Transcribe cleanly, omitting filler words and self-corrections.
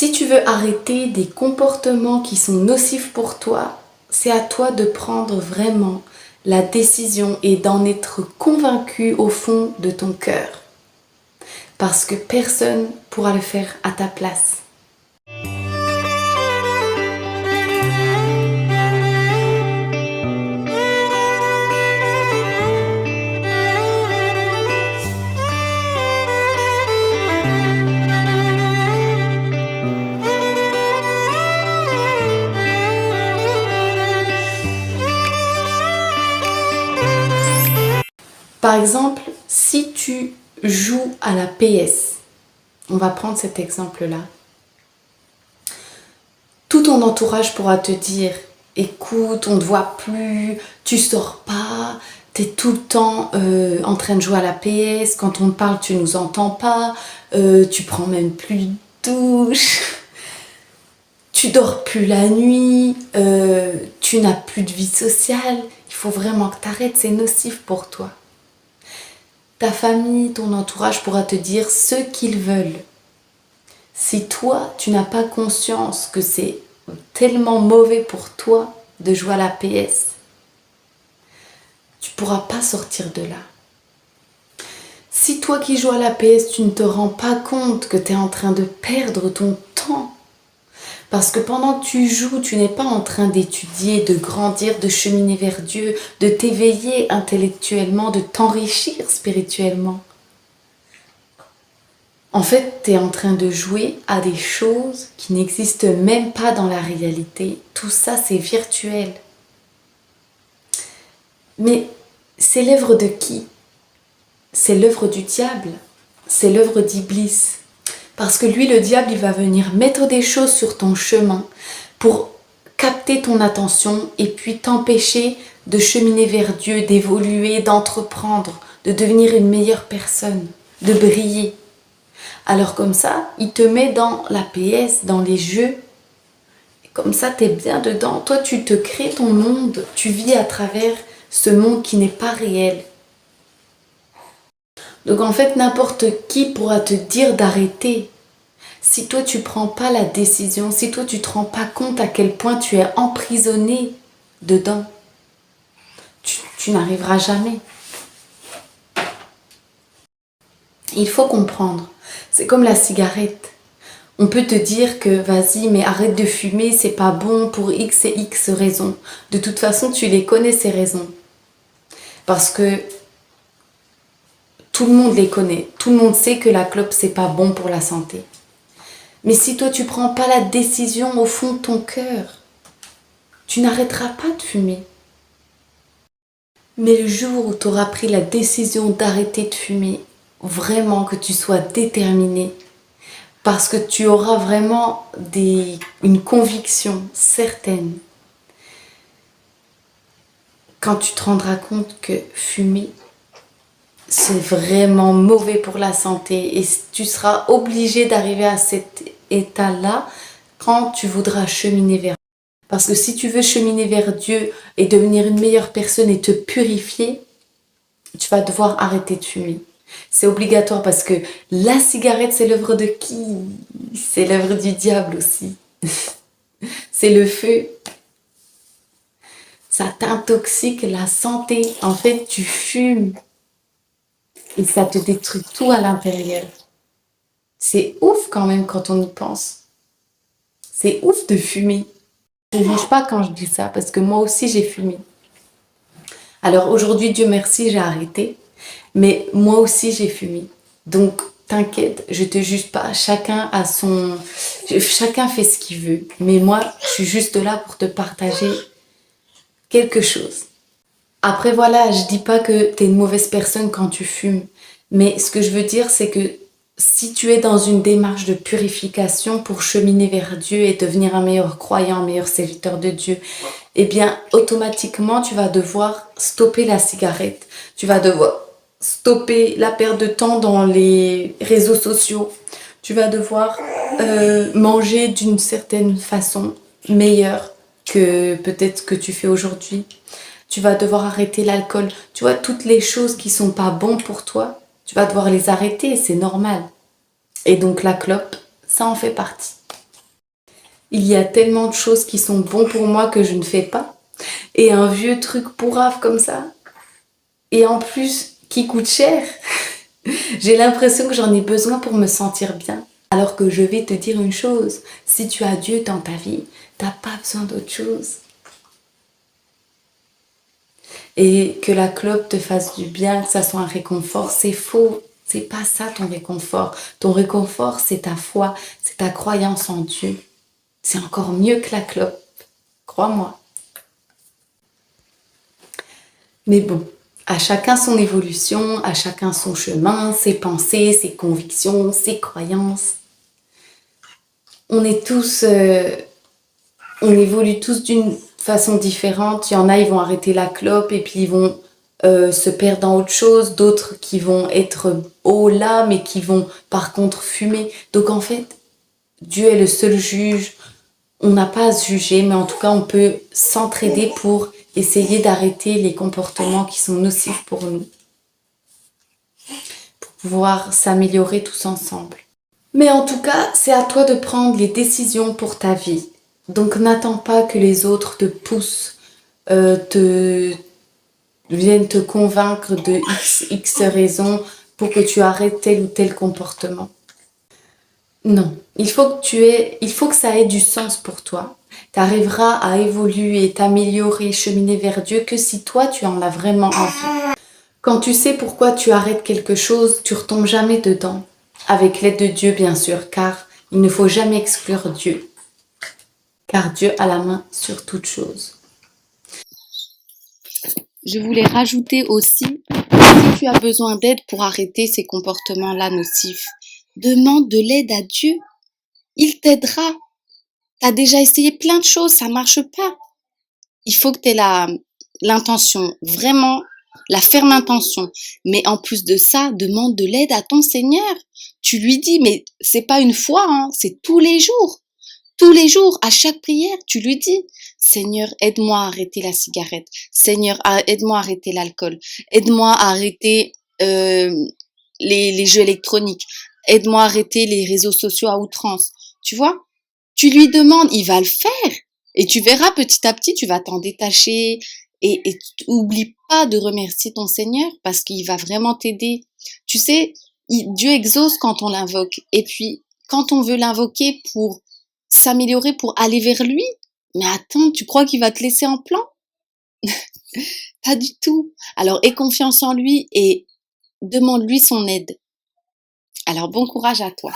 Si tu veux arrêter des comportements qui sont nocifs pour toi, c'est à toi de prendre vraiment la décision et d'en être convaincu au fond de ton cœur. Parce que personne ne pourra le faire à ta place. Par exemple, si tu joues à la PS, on va prendre cet exemple-là, tout ton entourage pourra te dire « Écoute, on ne te voit plus, tu sors pas, tu es tout le temps en train de jouer à la PS, quand on te parle, tu nous entends pas, tu prends même plus de douche, tu dors plus la nuit, tu n'as plus de vie sociale, il faut vraiment que tu arrêtes, c'est nocif pour toi. » Ta famille, ton entourage pourra te dire ce qu'ils veulent. Si toi, tu n'as pas conscience que c'est tellement mauvais pour toi de jouer à la PS, tu ne pourras pas sortir de là. Si toi qui joues à la PS, tu ne te rends pas compte que tu es en train de perdre ton temps, parce que pendant que tu joues, tu n'es pas en train d'étudier, de grandir, de cheminer vers Dieu, de t'éveiller intellectuellement, de t'enrichir spirituellement. En fait, tu es en train de jouer à des choses qui n'existent même pas dans la réalité. Tout ça, c'est virtuel. Mais c'est l'œuvre de qui? C'est l'œuvre du diable. C'est l'œuvre d'Iblis. Parce que lui, le diable, il va venir mettre des choses sur ton chemin pour capter ton attention et puis t'empêcher de cheminer vers Dieu, d'évoluer, d'entreprendre, de devenir une meilleure personne, de briller. Alors comme ça, il te met dans la PS, dans les jeux. Et comme ça, tu es bien dedans. Toi, tu te crées ton monde. Tu vis à travers ce monde qui n'est pas réel. Donc en fait, n'importe qui pourra te dire d'arrêter. Si toi, tu ne prends pas la décision, si toi, tu ne te rends pas compte à quel point tu es emprisonné dedans, tu n'arriveras jamais. Il faut comprendre. C'est comme la cigarette. On peut te dire que vas-y, mais arrête de fumer, c'est pas bon pour X et X raisons. De toute façon, tu les connais ces raisons. Parce que tout le monde les connaît. Tout le monde sait que la clope, c'est pas bon pour la santé. Mais si toi, tu prends pas la décision au fond de ton cœur, tu n'arrêteras pas de fumer. Mais le jour où tu auras pris la décision d'arrêter de fumer, vraiment que tu sois déterminé, parce que tu auras vraiment une conviction certaine. Quand tu te rendras compte que fumer, c'est vraiment mauvais pour la santé et tu seras obligé d'arriver à cet état-là quand tu voudras cheminer vers Dieu. Parce que si tu veux cheminer vers Dieu et devenir une meilleure personne et te purifier, tu vas devoir arrêter de fumer. C'est obligatoire parce que la cigarette, c'est l'œuvre de qui? C'est l'œuvre du diable aussi. C'est le feu. Ça t'intoxique la santé. En fait, tu fumes. Et ça te détruit tout à l'intérieur. C'est ouf quand même quand on y pense. C'est ouf de fumer. Je ne juge pas quand je dis ça parce que moi aussi j'ai fumé. Alors aujourd'hui, Dieu merci, j'ai arrêté. Mais moi aussi j'ai fumé. Donc t'inquiète, je te juge pas. Chacun fait ce qu'il veut. Mais moi, je suis juste là pour te partager quelque chose. Après voilà, je dis pas que tu es une mauvaise personne quand tu fumes. Mais ce que je veux dire, c'est que si tu es dans une démarche de purification pour cheminer vers Dieu et devenir un meilleur croyant, un meilleur serviteur de Dieu, eh bien, automatiquement, tu vas devoir stopper la cigarette. Tu vas devoir stopper la perte de temps dans les réseaux sociaux. Tu vas devoir manger d'une certaine façon meilleure que peut-être que tu fais aujourd'hui. Tu vas devoir arrêter l'alcool. Tu vois, toutes les choses qui sont pas bonnes pour toi, tu vas devoir les arrêter, c'est normal. Et donc la clope, ça en fait partie. Il y a tellement de choses qui sont bonnes pour moi que je ne fais pas. Et un vieux truc pourrave comme ça. Et en plus, qui coûte cher. J'ai l'impression que j'en ai besoin pour me sentir bien. Alors que je vais te dire une chose, si tu as Dieu dans ta vie, t'as pas besoin d'autre chose. Et que la clope te fasse du bien, que ça soit un réconfort, c'est faux. C'est pas ça ton réconfort. Ton réconfort, c'est ta foi, c'est ta croyance en Dieu. C'est encore mieux que la clope, crois-moi. Mais bon, à chacun son évolution, à chacun son chemin, ses pensées, ses convictions, ses croyances. On est tous, on évolue tous d'une façon différente. Il y en a, ils vont arrêter la clope et puis ils vont se perdre dans autre chose. D'autres qui vont être haut là, mais qui vont par contre fumer. Donc en fait, Dieu est le seul juge. On n'a pas à se juger, mais en tout cas, on peut s'entraider pour essayer d'arrêter les comportements qui sont nocifs pour nous, pour pouvoir s'améliorer tous ensemble. Mais en tout cas, c'est à toi de prendre les décisions pour ta vie. Donc n'attends pas que les autres te poussent, te viennent te convaincre de X raisons pour que tu arrêtes tel ou tel comportement. Non, il faut que ça ait du sens pour toi. Tu arriveras à évoluer, t'améliorer, cheminer vers Dieu que si toi tu en as vraiment envie. Quand tu sais pourquoi tu arrêtes quelque chose, tu retombes jamais dedans. Avec l'aide de Dieu, bien sûr, car il ne faut jamais exclure Dieu. Car Dieu a la main sur toute chose. Je voulais rajouter aussi, si tu as besoin d'aide pour arrêter ces comportements-là nocifs, demande de l'aide à Dieu. Il t'aidera. T'as déjà essayé plein de choses, ça marche pas. Il faut que tu aies l'intention, vraiment la ferme intention. Mais en plus de ça, demande de l'aide à ton Seigneur. Tu lui dis, mais c'est pas une fois, hein, c'est tous les jours. Tous les jours, à chaque prière, tu lui dis, Seigneur, aide-moi à arrêter la cigarette. Seigneur, aide-moi à arrêter l'alcool. Aide-moi à arrêter les jeux électroniques. Aide-moi à arrêter les réseaux sociaux à outrance. Tu vois? Tu lui demandes, il va le faire. Et tu verras petit à petit, tu vas t'en détacher. Et oublie pas de remercier ton Seigneur parce qu'il va vraiment t'aider. Tu sais, Dieu exauce quand on l'invoque. Et puis, quand on veut l'invoquer pour s'améliorer, pour aller vers lui, mais attends, tu crois qu'il va te laisser en plan? Pas du tout. Alors, aie confiance en lui et demande-lui son aide. Alors, bon courage à toi.